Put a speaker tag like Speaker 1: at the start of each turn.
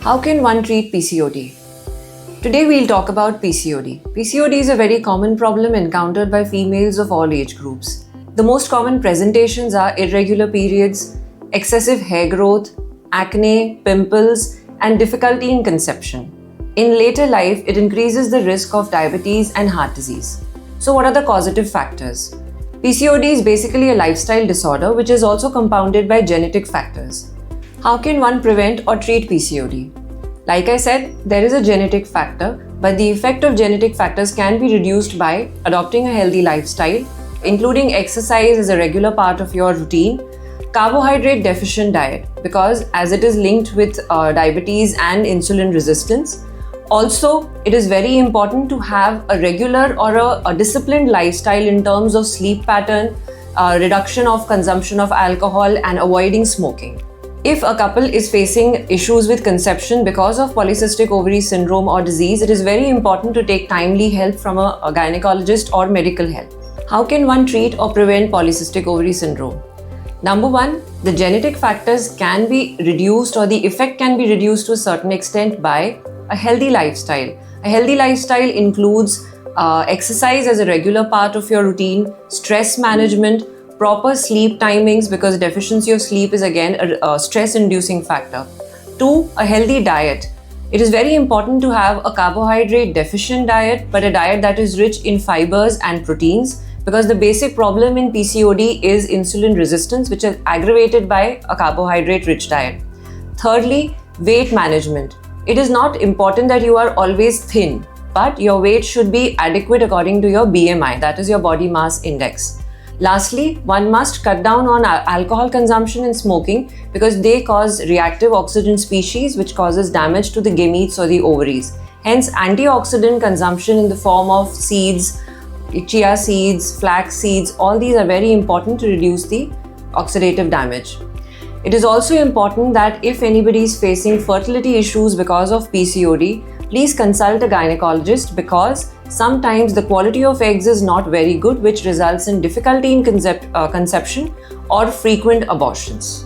Speaker 1: How can one treat PCOD? Today we'll talk about PCOD. PCOD is a very common problem encountered by females of all age groups. The most common presentations are irregular periods, excessive hair growth, acne, pimples, and difficulty in conception. In later life, it increases the risk of diabetes and heart disease. So what are the causative factors? PCOD is basically a lifestyle disorder which is also compounded by genetic factors. How can one prevent or treat PCOD? Like I said, there is a genetic factor, but the effect of genetic factors can be reduced by adopting a healthy lifestyle, including exercise as a regular part of your routine, carbohydrate deficient diet, because as it is linked with diabetes and insulin resistance. Also, it is very important to have a regular or a disciplined lifestyle in terms of sleep pattern, reduction of consumption of alcohol, and avoiding smoking. If a couple is facing issues with conception because of polycystic ovary syndrome or disease, it is very important to take timely help from a gynecologist or medical help. How can one treat or prevent polycystic ovary syndrome? Number one, the genetic factors can be reduced, or the effect can be reduced to a certain extent by a healthy lifestyle. A healthy lifestyle includes exercise as a regular part of your routine, stress management, proper sleep timings, because deficiency of sleep is again a stress-inducing factor. 2, a healthy diet. It is very important to have a carbohydrate deficient diet, but a diet that is rich in fibers and proteins, because the basic problem in PCOD is insulin resistance, which is aggravated by a carbohydrate-rich diet. Thirdly, weight management. It is not important that you are always thin, but your weight should be adequate according to your BMI, that is your body mass index. Lastly, one must cut down on alcohol consumption and smoking, because they cause reactive oxygen species which causes damage to the gametes or the ovaries. Hence, antioxidant consumption in the form of seeds, chia seeds, flax seeds, all these are very important to reduce the oxidative damage. It is also important that if anybody is facing fertility issues because of PCOD, please consult a gynecologist, because sometimes the quality of eggs is not very good, which results in difficulty in conception or frequent abortions.